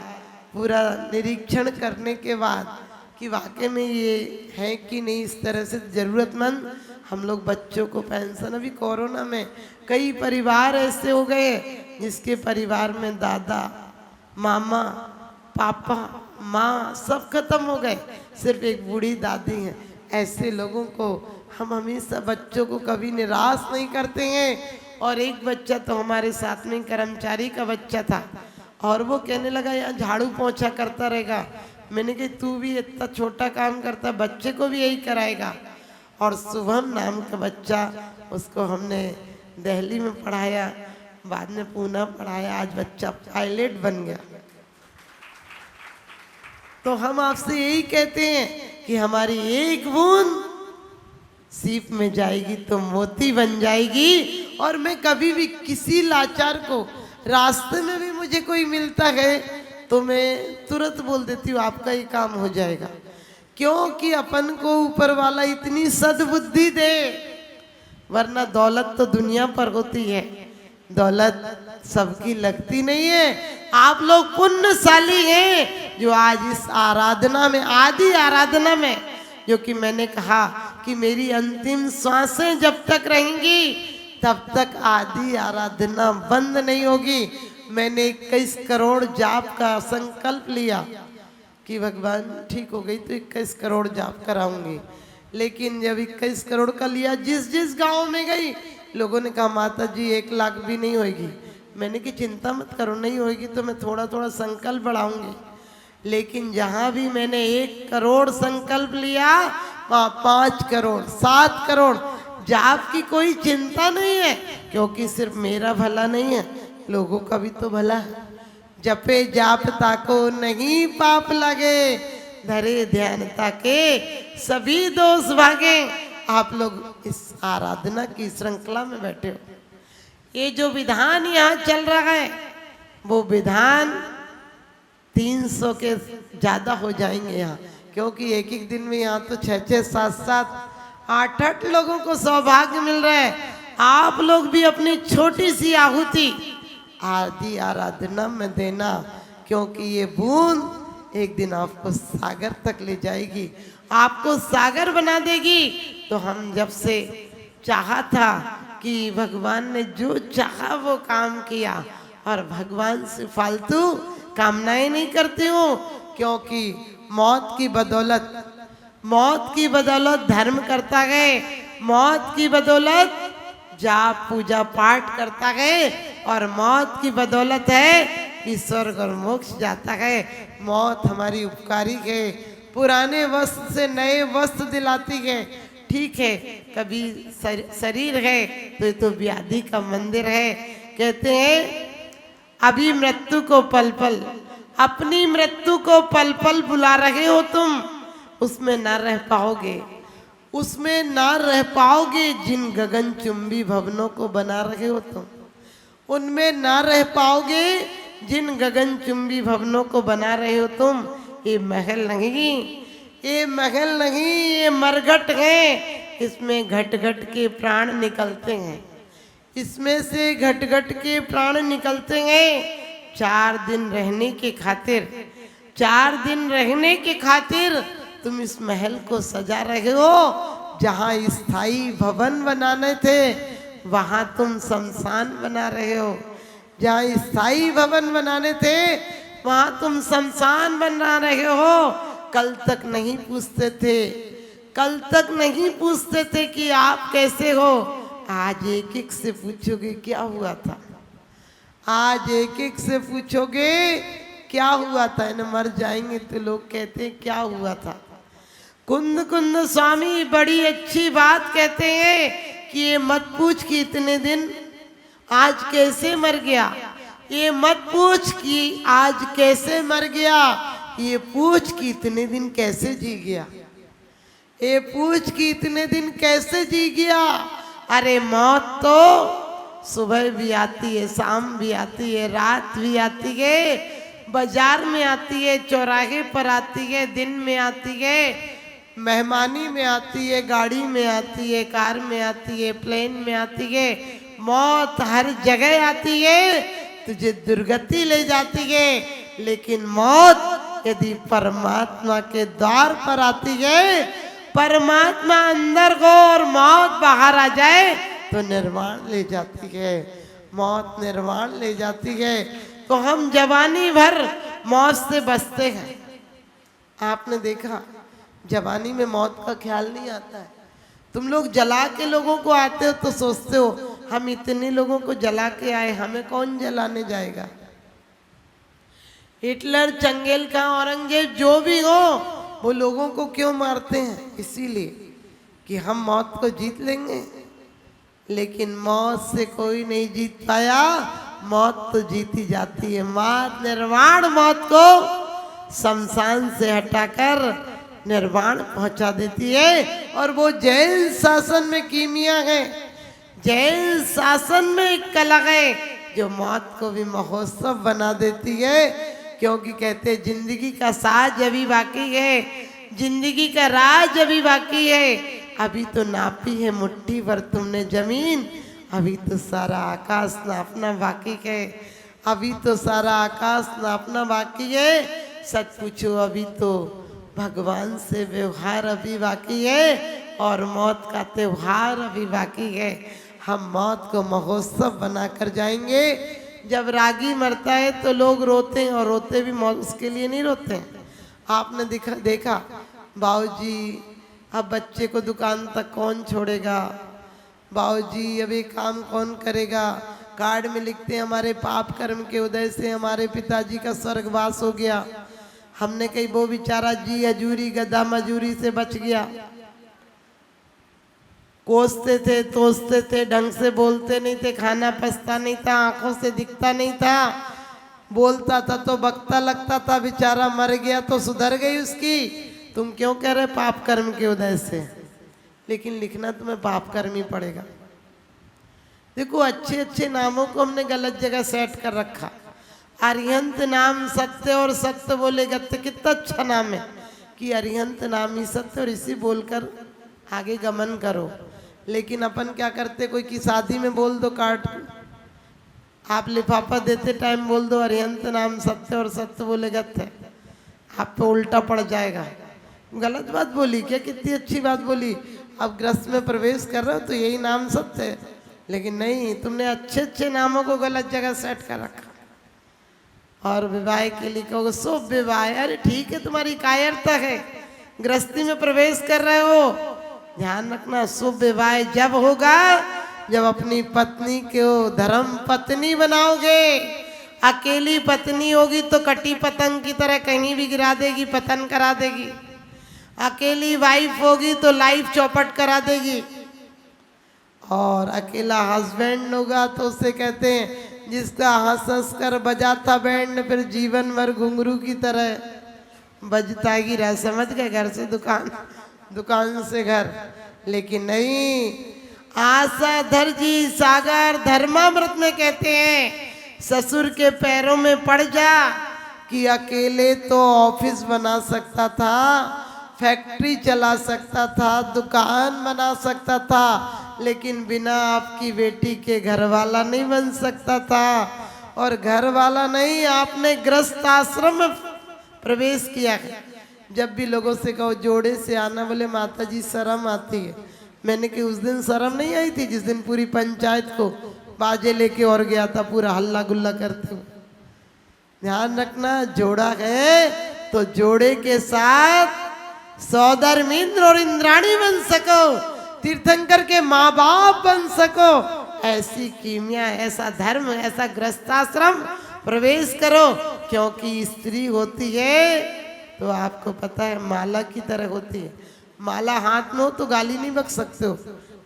पूरा निरीक्षण करने के बाद कि वाकई में ये है कि नहीं, इस तरह से ज़रूरतमंद हम लोग बच्चों को पेंशन, अभी कोरोना में कई परिवार ऐसे हो गए जिसके परिवार में दादा मामा पापा माँ सब खत्म हो गए, सिर्फ एक बूढ़ी दादी है। ऐसे लोगों को हम हमेशा बच्चों को कभी निराश नहीं करते हैं। और एक बच्चा तो हमारे साथ में कर्मचारी का बच्चा था, और वो कहने लगा यहाँ झाड़ू पोंछा करता रहेगा। मैंने कहा तू भी इतना छोटा काम करता, बच्चे को भी यही कराएगा। और शुभम नाम का बच्चा, उसको हमने दिल्ली में पढ़ाया, बाद में पूना पढ़ाया, आज बच्चा पायलट बन गया। तो हम आपसे यही कहते हैं कि हमारी एक बूंद सीप में जाएगी तो मोती बन जाएगी। और मैं कभी भी किसी लाचार को रास्ते में भी मुझे कोई मिलता है तो मैं तुरंत बोल देती हूँ आपका ही काम हो जाएगा, क्योंकि अपन को ऊपर वाला इतनी सद्बुद्धि दे, वरना दौलत तो दुनिया पर होती है, दौलत सबकी लगती नहीं है। आप लोग पुण्यशाली हैं जो आज इस आराधना में, आदि आराधना में, जो कि मैंने कहा कि मेरी अंतिम श्वासें जब तक रहेंगी तब तक आदि आराधना बंद नहीं होगी। मैंने 21 करोड़ जाप का संकल्प लिया कि भगवान ठीक हो गई तो 21 करोड़ जाप कराऊंगी। लेकिन जब 21 करोड़ का लिया, जिस जिस गांव में गई लोगों ने कहा माता जी 1 लाख भी नहीं होगी। मैंने कि चिंता मत करो, नहीं होगी तो मैं थोड़ा थोड़ा संकल्प बढ़ाऊंगी। लेकिन जहां भी मैंने 1 करोड़ संकल्प लिया वहाँ 5 करोड़ 7 करोड़ जाप की कोई चिंता नहीं है, क्योंकि सिर्फ मेरा भला नहीं है, लोगों का भी तो भला है। जपे जाप ताको नहीं पाप लगे, धरे ध्यान ताके सभी दोष भागे। आप लोग इस आराधना की श्रृंखला में बैठे हो, ये जो विधान यहाँ चल रहा है वो विधान 300 के ज्यादा हो जाएंगे यहाँ, क्योंकि एक एक दिन में यहाँ तो 6-6, 7-7, 8-8 लोगों को सौभाग्य मिल रहा है। आप लोग भी अपनी छोटी सी आहुति आदि आराधना में देना, क्योंकि ये बूंद एक दिन आपको सागर तक ले जाएगी, आपको सागर बना देगी। तो हम जब से चाहा था कि भगवान ने जो चाहा वो काम किया, और भगवान से फालतू कामनाएं नहीं करती हूँ, क्योंकि मौत की बदौलत धर्म करता गए, मौत की बदौलत जाप पूजा पाठ करता गए, और मौत की बदौलत है कि स्वर्ग और मोक्ष जाता है। मौत हमारी उपकारी है, पुराने वस्त्र से नए वस्त्र दिलाती है। ठीक है, कभी शरीर है तो ये तो व्याधि का मंदिर है। कहते हैं अभी मृत्यु को पल पल, अपनी मृत्यु को पल पल बुला रहे हो तुम, उसमें ना रह पाओगे, उसमें ना रह पाओगे। जिन गगन चुंबी भवनों को बना रहे हो तुम, उनमें ना रह पाओगे। जिन गगन चुंबी भवनों को बना रहे हो तुम, ये महल नहीं, ये महल नहीं, ये मरघट है। इसमें घट घट के प्राण निकलते हैं, इसमें से घट घट के प्राण निकलते हैं। 4 दिन रहने के खातिर, 4 दिन रहने के खातिर तुम इस महल को सजा रहे हो। जहाँ स्थायी भवन बनाने थे वहाँ तुम शमशान बना रहे हो, जहाँ स्थायी भवन बनाने थे वहाँ तुम शमशान बना रहे हो। कल तक नहीं पूछते थे, कल तक नहीं पूछते थे कि आप कैसे हो, आज एक एक से पूछोगे क्या हुआ था, आज एक एक से पूछोगे क्या हुआ था। इन्हें मर जाएंगे तो लोग कहते हैं क्या हुआ था। कुंद कुंद स्वामी बड़ी अच्छी बात कहते हैं कि ये मत पूछ कि इतने दिन आज कैसे मर गया, ये मत पूछ कि आज कैसे मर गया, ये पूछ कि इतने दिन कैसे जी गया, ये पूछ कि इतने दिन कैसे जी गया। अरे मौत तो सुबह भी आती है, शाम भी आती है, रात भी आती है, बाजार में आती है, चौराहे पर आती है, दिन में आती है, मेहमानी में आती है, गाड़ी में आती है, कार में आती है, प्लेन में आती है। मौत हर जगह आती है, तुझे दुर्गति ले जाती है। लेकिन मौत यदि परमात्मा के द्वार पर आती है, परमात्मा अंदर हो और मौत बाहर आ जाए तो निर्वाण ले जाती है, मौत निर्वाण ले जाती है। तो हम जवानी भर मौत से बचते हैं। आपने देखा जवानी में मौत का ख्याल नहीं आता है। तुम लोग जला के लोगों को आते हो तो सोचते हो हम इतने लोगों को जला के आए, हमें कौन जलाने जाएगा। हिटलर, चंगेल का औरंगजेब जो भी हो, वो लोगों को क्यों मारते हैं? इसीलिए कि हम मौत को जीत लेंगे। लेकिन मौत से कोई नहीं जीत पाया, मौत तो जीती जाती है। मौत निर्वाण, मौत को शमशान से हटाकर निर्वाण पहुंचा देती है। और वो जैन शासन में कीमिया है, जैन शासन में एक कला है जो मौत को भी महोत्सव बना देती है। क्योंकि कहते जिंदगी का साज अभी बाकी है, जिंदगी का राज अभी बाकी है। अभी तो नापी है मुट्ठी भर तुमने जमीन, अभी तो सारा आकाश नापना बाकी है। अभी तो सारा आकाश नापना बाकी है। सच पूछो अभी तो भगवान से व्यवहार अभी बाकी है और मौत का त्योहार अभी बाकी है। हम मौत को महोत्सव बनाकर जाएंगे। जब रागी मरता है तो लोग रोते हैं, और रोते भी मौत उसके लिए नहीं रोते हैं। आपने देखा बाबूजी अब बच्चे को दुकान तक कौन छोड़ेगा, बाबूजी अब ये काम कौन करेगा। कार्ड में लिखते हैं हमारे पाप कर्म के उदय से हमारे पिताजी का स्वर्गवास हो गया। हमने कही वो बेचारा जी हजूरी गधा मजूरी से बच गया। कोसते थे, तोसते थे, ढंग से बोलते नहीं थे, खाना पचता नहीं था, आंखों से दिखता नहीं था, बोलता था तो बकता लगता था, बेचारा मर गया तो सुधर गई उसकी। तुम क्यों कह रहे पाप कर्म के उदय से? लेकिन लिखना तुम्हें पाप कर्म ही पड़ेगा। देखो अच्छे अच्छे नामों को हमने गलत जगह सेट कर रखा। अरिहंत नाम सत्य और सत्य बोले गत्य, कितना अच्छा नाम है कि अरिहंत नाम ही सत्य और इसी बोलकर आगे गमन करो। लेकिन अपन क्या करते, कोई की शादी में बोल दो कार्ड, आप लिफाफा देते टाइम बोल दो अरिहंत नाम सत्य और सत्य बोले गत्य, आप पे उल्टा पड़ जाएगा। गलत बात बोली क्या? कितनी अच्छी बात बोली। अब ग्रस्त में प्रवेश कर रहे हो तो यही नाम सत्य है, लेकिन नहीं, तुमने अच्छे अच्छे नामों को गलत जगह सेट कर रखा। और विवाह के लिए कहोगे शुभ विवाह, अरे ठीक है तुम्हारी कायरता है, गृहस्थी में प्रवेश कर रहे हो, ध्यान रखना शुभ विवाह जब होगा जब अपनी पत्नी को धर्म पत्नी बनाओगे। अकेली पत्नी होगी तो कटी पतंग की तरह कहीं भी गिरा देगी, पतन करा देगी। अकेली वाइफ होगी तो लाइफ चौपट करा देगी। और अकेला हस्बैंड होगा तो उसे कहते हैं जिसका हंस हंस कर बजाता बैंड फिर जीवन भर घुंघरू की तरह बजता ही रह। समझ गए? घर से दुकान, दुकान से घर। लेकिन नहीं, आशा धरजी सागर धर्मामृत में कहते हैं ससुर के पैरों में पड़ जा कि अकेले तो ऑफिस बना सकता था, फैक्ट्री चला सकता था, दुकान बना सकता था, लेकिन बिना आपकी बेटी के घर वाला नहीं बन सकता था। और घर वाला नहीं, आपने गृहस्थ आश्रम में प्रवेश किया है। जब भी लोगों से कहो जोड़े से आना, बोले माता जी शर्म आती है। मैंने कि उस दिन शर्म नहीं आई थी जिस दिन पूरी पंचायत को बाजे लेके और गया था पूरा हल्ला गुल्ला करते हुए। ध्यान रखना, जोड़ा है तो जोड़े के साथ सौदर मिंद्र और इंद्राणी बन सको, तीर्थंकर के माँ बाप बन सको। ऐसी कीमिया, ऐसा धर्म, ऐसा गृहस्थाश्रम प्रवेश करो। क्योंकि स्त्री होती है तो आपको पता है माला की तरह होती है। माला हाथ में हो तो गाली नहीं बक सकते हो।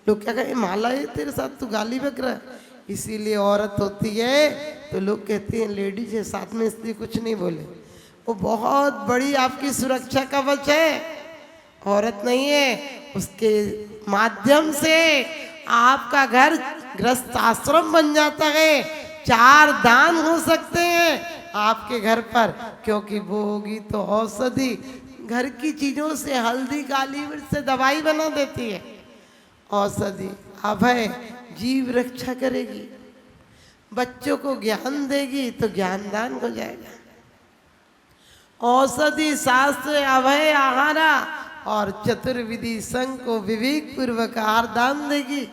लोग क्या कहें माला है तेरे साथ तू गाली बक रहा है। इसीलिए औरत होती है तो लोग कहते हैं लेडीज है साथ में स्त्री कुछ नहीं बोले। वो बहुत बड़ी आपकी सुरक्षा कवच है। औरत नहीं है, उसके माध्यम से आपका घर गृहस्थ आश्रम बन जाता है। 4 दान हो सकते हैं आपके घर पर, क्योंकि वो होगी तो औषधि। घर की चीजों से हल्दी काली मिर्च से दवाई बना देती है। औषधि अभय जीव रक्षा करेगी, बच्चों को ज्ञान देगी तो ज्ञान दान हो जाएगा। औषधि शास्त्र अभय आहारा और चतुर्विधि संघ को विवेक पूर्वक आहार दान देगी।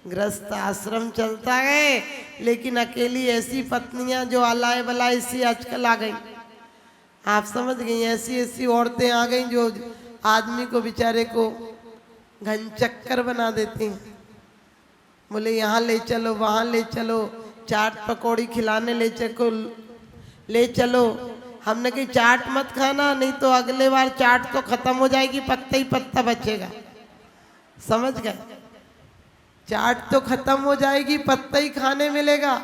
गृहस्थ आश्रम चलता है, लेकिन अकेली ऐसी पत्नियां जो अलाय बलाय सी आजकल आ गई। आप समझ गई, ऐसी ऐसी औरतें आ गई जो आदमी को बेचारे को घन चक्कर बना देती हैं। बोले यहाँ ले चलो, वहाँ ले चलो, चाट पकौड़ी खिलाने ले चलो। हमने कही चाट मत खाना, नहीं तो अगले बार चाट तो खत्म हो जाएगी, पत्ता ही पत्ता बचेगा। समझ गए? चाट तो खत्म हो जाएगी, पत्ता ही खाने मिलेगा।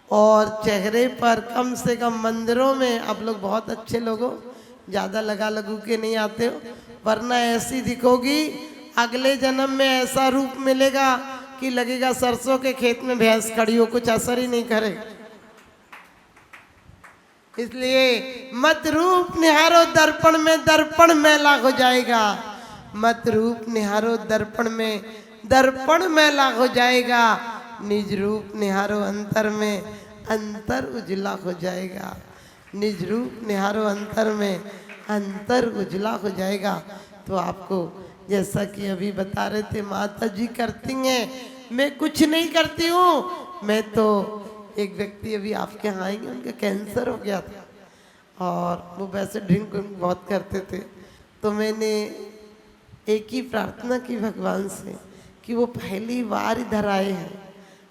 और चेहरे पर कम से कम मंदिरों में आप लोग बहुत अच्छे लोगों, ज़्यादा लगा लगू के नहीं आते हो, वरना ऐसी दिखोगी अगले जन्म में ऐसा रूप मिलेगा कि लगेगा सरसों के खेत में भैंस खड़ी हो, कुछ असर ही नहीं करेगा। इसलिए मत रूप निहारो दर्पण में, दर्पण मैला हो जाएगा। मत रूप निहारो दर्पण में, दर्पण मैला हो जाएगा। निज रूप निहारो अंतर में, अंतर उजला हो जाएगा। निज रूप निहारो अंतर में, अंतर उजला हो जाएगा। तो आपको जैसा कि अभी बता रहे थे माता जी करती हैं, मैं कुछ नहीं करती हूँ। मैं तो एक व्यक्ति अभी आपके यहाँ आएंगे, उनका कैंसर हो गया था और वो वैसे ड्रिंक बहुत करते थे। तो मैंने एक ही प्रार्थना की भगवान से कि वो पहली बार इधर आए हैं,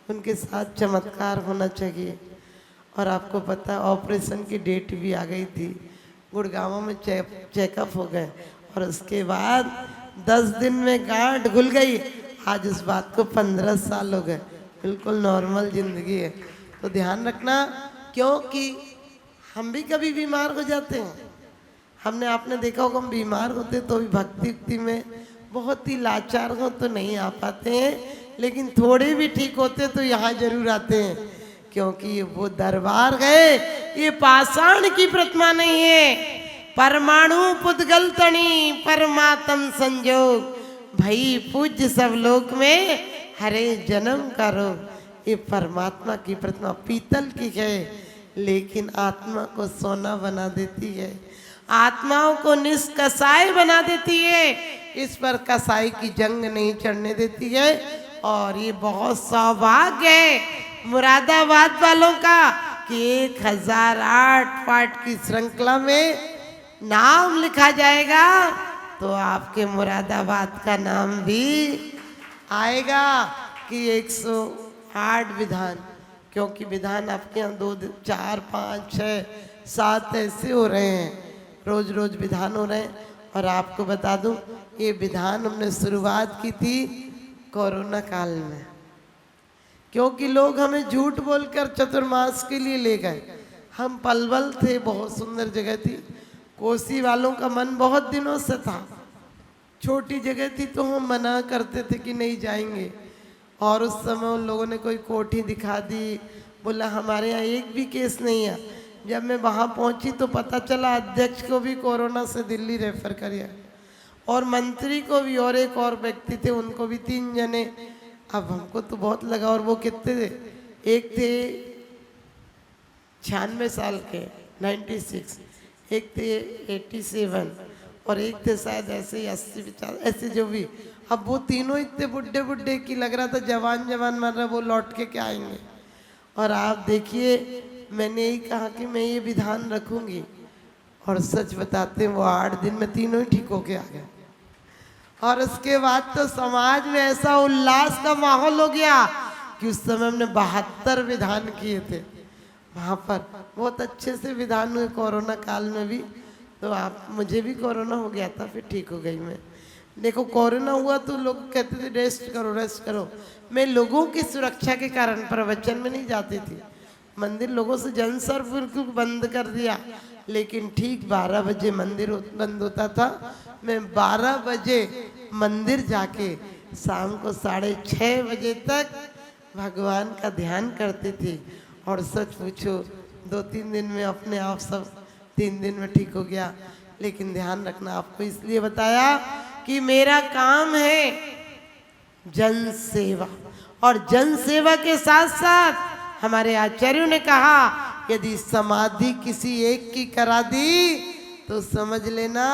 उनके साथ चमत्कार होना चाहिए। और आपको पता है ऑपरेशन की डेट भी आ गई थी, गुड़गांव में चेकअप हो गए और उसके बाद 10 दिन में गांठ घुल गई। आज इस बात को 15 साल हो गए, बिल्कुल नॉर्मल जिंदगी है। तो ध्यान रखना, क्योंकि हम भी कभी बीमार हो जाते हैं। हमने आपने देखा होगा हम बीमार होते तो भी भक्ति में बहुत ही लाचार हो तो नहीं आ पाते हैं, लेकिन थोड़े भी ठीक होते तो यहाँ जरूर आते हैं, क्योंकि वो दरबार गए। ये पाषाण की प्रतिमा नहीं है, परमाणु पुद्गल तणी परमात्म संजोग, भई पूज्य सब लोक में हरे जन्म का रोग। ये परमात्मा की प्रतिमा पीतल की है, लेकिन आत्मा को सोना बना देती है, आत्माओं को निष्कसाय बना देती है। इस पर कसाई की जंग नहीं चढ़ने देती है। और ये बहुत सौभाग्य है मुरादाबाद वालों का कि 1008 पाठ की श्रृंखला में नाम लिखा जाएगा तो आपके मुरादाबाद का नाम भी आएगा कि 108 विधान। क्योंकि विधान आपके यहाँ 2 4 5 6 7 ऐसे हो रहे हैं, रोज रोज विधान हो रहे हैं। और आपको बता दूं ये विधान हमने शुरुआत की थी कोरोना काल में, क्योंकि लोग हमें झूठ बोलकर चतुर्मास के लिए ले गए। हम पलवल थे, बहुत सुंदर जगह थी, कोसी वालों का मन बहुत दिनों से था, छोटी जगह थी तो हम मना करते थे कि नहीं जाएंगे। और उस समय उन लोगों ने कोई कोठी दिखा दी, बोला हमारे यहाँ एक भी केस नहीं है। जब मैं वहाँ पहुँची तो पता चला अध्यक्ष को भी कोरोना से दिल्ली रेफर किया और मंत्री को भी, और एक और व्यक्ति थे उनको भी, 3 जने। अब हमको तो बहुत लगा। और वो कितने थे, एक थे 96 साल के 96, एक थे 87 और एक थे शायद ऐसे ही 80 ऐसे जो भी। अब वो तीनों इतने बुड्ढे बुड्ढे की लग रहा था, जवान जवान मर रहा, वो लौट के क्या आएंगे। और आप देखिए मैंने यही कहा कि मैं ये विधान रखूंगी, और सच बताते हैं वो 8 दिन में तीनों ही ठीक होके आ गए। और उसके बाद तो समाज में ऐसा उल्लास का माहौल हो गया कि उस समय हमने 72 विधान किए थे वहाँ पर, बहुत अच्छे से विधान हुए कोरोना काल में भी। तो आप, मुझे भी कोरोना हो गया था, फिर ठीक हो गई मैं। देखो कोरोना हुआ तो लोग कहते थे रेस्ट करो रेस्ट करो। मैं लोगों की सुरक्षा के कारण प्रवचन में नहीं जाती थी, मंदिर लोगों से जनसर्फ बिल्कुल बंद कर दिया। लेकिन ठीक 12 बजे मंदिर बंद होता था, मैं 12 बजे मंदिर जाके शाम को 6:30 बजे तक भगवान का ध्यान करती थी। और सच पूछो 2-3 दिन में अपने आप सब 3 दिन में ठीक हो गया। लेकिन ध्यान रखना, आपको इसलिए बताया कि मेरा काम है जन सेवा, और जन सेवा के साथ साथ हमारे आचार्यों ने कहा यदि समाधि किसी एक की करा दी तो समझ लेना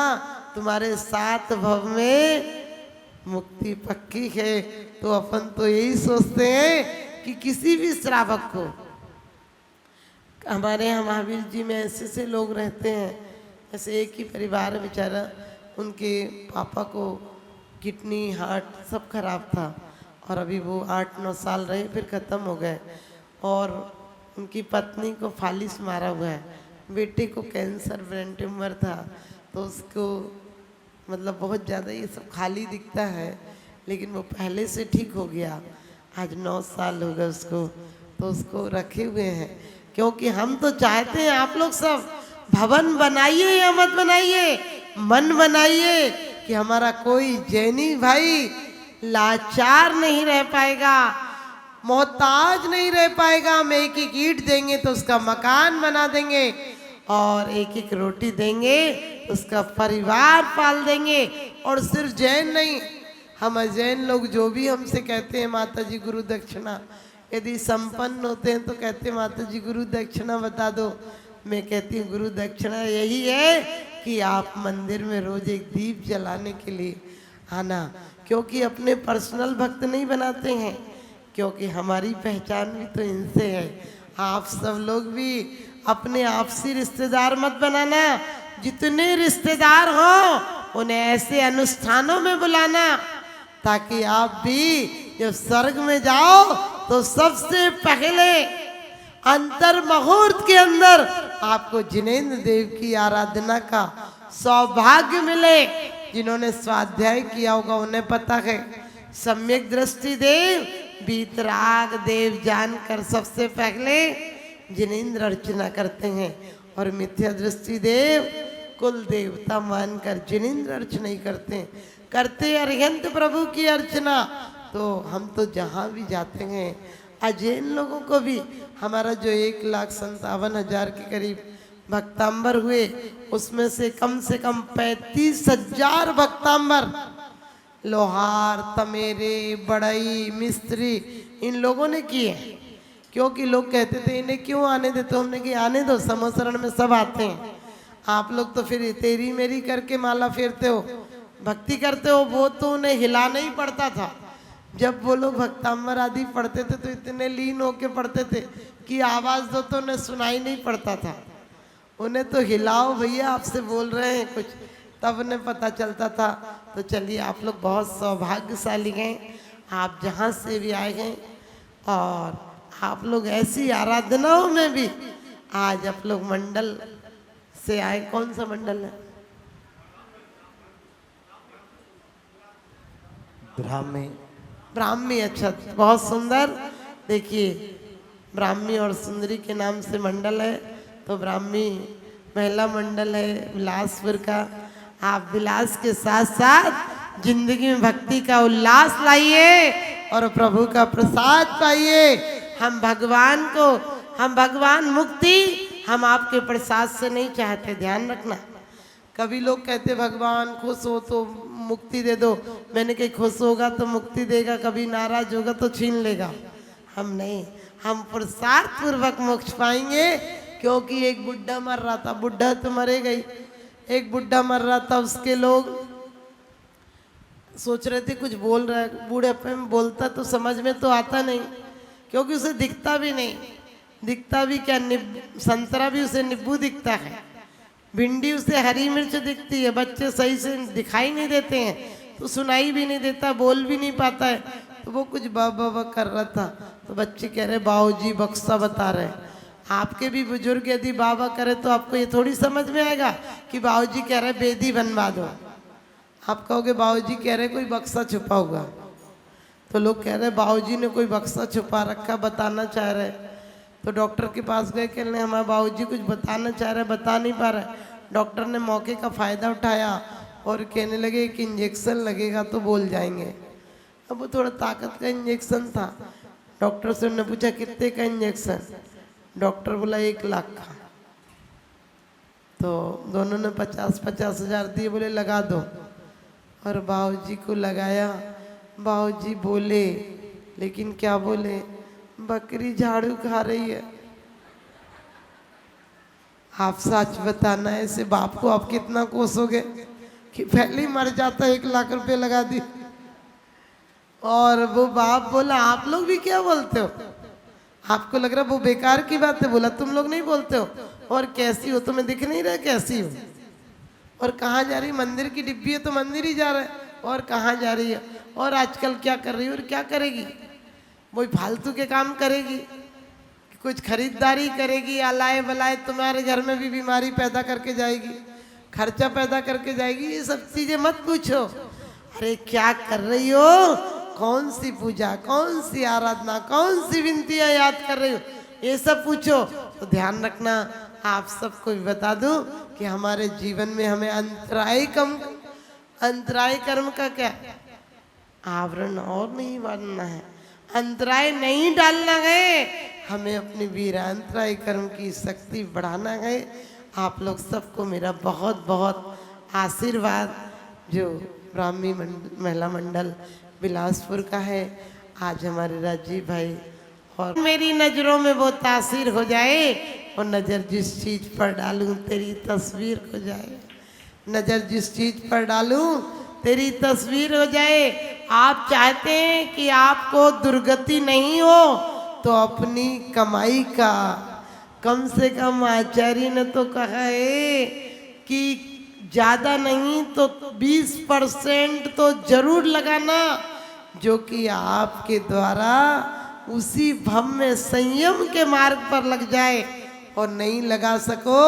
तुम्हारे 7 भव में मुक्ति पक्की है। तो अपन तो यही सोचते हैं कि किसी भी श्रावक को, हमारे यहाँ महावीर जी में ऐसे से लोग रहते हैं, ऐसे एक ही परिवार बेचारा, उनके पापा को किडनी हार्ट सब खराब था और अभी वो 8-9 साल रहे फिर ख़त्म हो गए। और उनकी पत्नी को फालिस मारा हुआ है, बेटे को कैंसर ब्रेन ट्यूमर था, तो उसको मतलब बहुत ज़्यादा ये सब खाली दिखता है, लेकिन वो पहले से ठीक हो गया। आज 9 साल हो गए उसको, तो उसको रखे हुए हैं। क्योंकि हम तो चाहते हैं आप लोग सब भवन बनाइए या मत बनाइए, मन बनाइए कि हमारा कोई जैनी भाई लाचार नहीं रह पाएगा, मोहताज नहीं रह पाएगा। हम एक ईंट देंगे तो उसका मकान बना देंगे। और एक एक रोटी देंगे, उसका परिवार पाल देंगे। और सिर्फ जैन नहीं, हम अजैन लोग जो भी हमसे कहते हैं माता जी गुरु दक्षिणा, यदि संपन्न होते हैं तो कहते हैं माता जी गुरु दक्षिणा बता दो। मैं कहती हूँ गुरु दक्षिणा यही है कि आप मंदिर में रोज एक दीप जलाने के लिए आना, क्योंकि अपने पर्सनल भक्त नहीं बनाते हैं, क्योंकि हमारी पहचान भी तो इनसे है। आप सब लोग भी अपने आपसी रिश्तेदार मत बनाना, जितने रिश्तेदार हो उन्हें ऐसे अनुष्ठानों में बुलाना ताकि आप भी जब स्वर्ग में जाओ तो सबसे पहले अंतर मुहूर्त के अंदर आपको जिनेंद्र देव की आराधना का सौभाग्य मिले। जिन्होंने स्वाध्याय किया होगा उन्हें पता है, सम्यक दृष्टि देव बीतराग देव जानकर सबसे पहले जिनेंद्र अर्चना करते हैं, और मिथ्या दृष्टि देव कुल देवता मानकर जिनेंद्र अर्चना ही करते हैं। करते अरिहंत प्रभु की अर्चना। तो हम तो जहाँ भी जाते हैं, अजैन लोगों को भी हमारा जो 1,57,000 के करीब भक्तांबर हुए, उसमें से कम 35,000 भक्तांबर लोहार, तमेरे, बड़ई, मिस्त्री इन लोगों ने किए। क्योंकि लोग कहते थे इन्हें क्यों आने देते, हमने कि आने दो, समोसरण में सब आते हैं। आप लोग तो फिर तेरी मेरी करके माला फेरते हो, भक्ति करते हो, वो तो उन्हें हिलाना ही पड़ता था। जब वो लोग भक्तांबर आदि पढ़ते थे तो इतने लीन होके पढ़ते थे कि आवाज़ दो तो उन्हें सुनाई नहीं पड़ता था। उन्हें तो हिलाओ भैया, आपसे बोल रहे हैं कुछ, तब उन्हें पता चलता था। तो चलिए, आप लोग बहुत सौभाग्यशाली हैं, आप जहाँ से भी आए हैं, और आप लोग ऐसी आराधनाओं में भी आज आप लोग मंडल से आए। कौन सा मंडल है? ब्राह्मी। ब्राह्मी, अच्छा, बहुत सुंदर। देखिए, ब्राह्मी और सुंदरी के नाम से मंडल है, तो ब्राह्मी महिला मंडल है बिलासपुर का। आप विलास के साथ साथ जिंदगी में भक्ति का उल्लास लाइए और प्रभु का प्रसाद पाइए। हम भगवान मुक्ति हम आपके प्रसाद से नहीं चाहते, ध्यान रखना। कभी लोग कहते भगवान खुश हो तो मुक्ति दे दो, मैंने कही खुश होगा तो मुक्ति देगा, कभी नाराज होगा तो छीन लेगा। हम नहीं, हम प्रसाद पूर्वक मोक्ष पाएंगे। क्योंकि एक बुढ़ा मर रहा था, बुढ़ा तो मरेगा ही, एक बुढ़ा मर रहा था, उसके लोग सोच रहे थे कुछ बोल रहा है, बूढ़ापे में बोलता तो समझ में तो आता नहीं, क्योंकि उसे दिखता भी नहीं। दिखता भी क्या, संतरा भी उसे नींबू दिखता है, भिंडी उसे हरी मिर्च दिखती है, बच्चे सही से दिखाई नहीं देते हैं, तो सुनाई भी नहीं देता, बोल भी नहीं पाता है। तो वो कुछ बाबा कर रहा था, तो बच्चे कह रहे बाबूजी बक्सा बता रहे। आपके भी बुजुर्ग यदि बाबा करे तो आपको ये थोड़ी समझ में आएगा कि बाबूजी कह रहे बेदी बनवा दो। आप कहोगे बाबूजी कह रहे कोई बक्सा छुपा हुआ, तो लोग कह रहे बाबूजी ने कोई बक्सा छुपा रखा, बताना चाह रहे। तो डॉक्टर के पास गए, कह रहे हमारे बाबूजी कुछ बताना चाह रहे, बता नहीं पा रहे। डॉक्टर ने मौके का फ़ायदा उठाया और कहने लगे कि इंजेक्शन लगेगा तो बोल जाएंगे। अब वो थोड़ा ताकत का इंजेक्शन था। डॉक्टर से उन्होंने पूछा कितने का इंजेक्शन, डॉक्टर बोला 1 लाख का। तो दोनों ने 50-50 हज़ार दिए, बोले लगा दो। और बाबूजी को लगाया। बाबूजी बोले, लेकिन क्या बोले, बकरी झाड़ू खा रही है। आप सच बताना, ऐसे बाप को आप कितना कोसोगे कि पहले ही मर जाता, 1 लाख रुपए लगा दी। और वो बाप बोला आप लोग भी क्या बोलते हो, आपको लग रहा वो बेकार की बात है। बोला तुम लोग नहीं बोलते हो, और कैसी हो, तुम्हें दिख नहीं रहा कैसी हो, और कहाँ जा रही, मंदिर की डिब्बी है तो मंदिर ही जा रहा है, और कहाँ जा रही है, और आजकल क्या कर रही है और क्या करेगी, वही फालतू के काम करेगी, कुछ खरीदारी करेगी, अलाए बलाए तुम्हारे घर में भी बीमारी पैदा करके जाएगी, खर्चा पैदा करके जाएगी। ये सब चीजें मत पूछो। अरे क्या कर रही हो, कौन सी पूजा, कौन सी आराधना, कौन सी विनतियाँ याद कर रही हो, ये सब पूछो। तो ध्यान रखना, आप सबको भी बता दूं कि हमारे जीवन में हमें अंतराय कर्म का क्या आवरण और नहीं बांधना है, अंतराय नहीं डालना है, हमें अपनी वीरांतराय कर्म की शक्ति बढ़ाना है। आप लोग सबको मेरा बहुत बहुत आशीर्वाद। जो ब्राह्मी महिला मंडल बिलासपुर का है, आज हमारे राजीव भाई, और मेरी नज़रों में वो तासीर हो जाए और नज़र जिस चीज़ पर डालूं तेरी तस्वीर हो जाए। नज़र जिस चीज़ पर डालूं तेरी तस्वीर हो जाए। आप चाहते हैं कि आपको दुर्गति नहीं हो तो अपनी कमाई का कम से कम आचार्य ने तो कहा है कि ज़्यादा नहीं तो 20% तो जरूर लगाना, जो कि आपके द्वारा उसी भव में संयम के मार्ग पर लग जाए। और नहीं लगा सको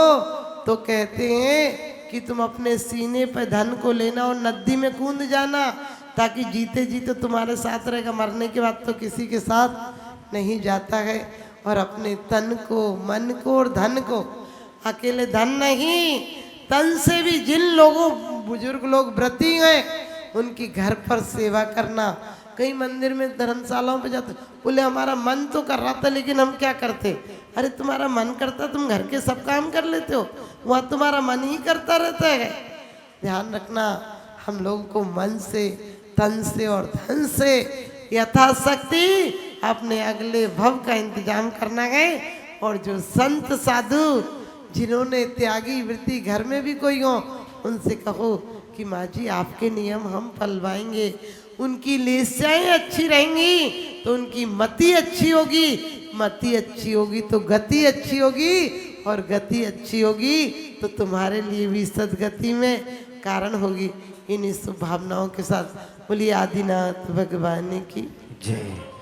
तो कहते हैं कि तुम अपने सीने पर धन को लेना और नदी में कूद जाना, ताकि जीते जीते तुम्हारे साथ रहेगा, मरने के बाद तो किसी के साथ नहीं जाता है। और अपने तन को, मन को और धन को, अकेले धन नहीं, तन से भी जिन लोगों, बुजुर्ग लोग व्रती हैं, उनकी घर पर सेवा करना। कई मंदिर में धर्मशालाओं पे जाते, बोले हमारा मन तो कर रहा था लेकिन हम क्या करते। अरे तुम्हारा मन करता, तुम घर के सब काम कर लेते हो, वहाँ तुम्हारा मन ही करता रहता है। ध्यान रखना, हम लोगों को मन से, तन से और धन से यथाशक्ति अपने अगले भव का इंतजाम करना है। और जो संत साधु जिन्होंने त्यागी वृत्ति घर में भी कोई हो, उनसे कहो कि माँ जी आपके नियम हम पलवाएंगे। उनकी लेस्याएं अच्छी रहेंगी तो उनकी मति अच्छी होगी, मति अच्छी होगी तो गति अच्छी होगी, और गति अच्छी होगी तो तुम्हारे लिए भी सदगति में कारण होगी। इन्हीं शुभ भावनाओं के साथ बोलिए आदिनाथ भगवान की जय।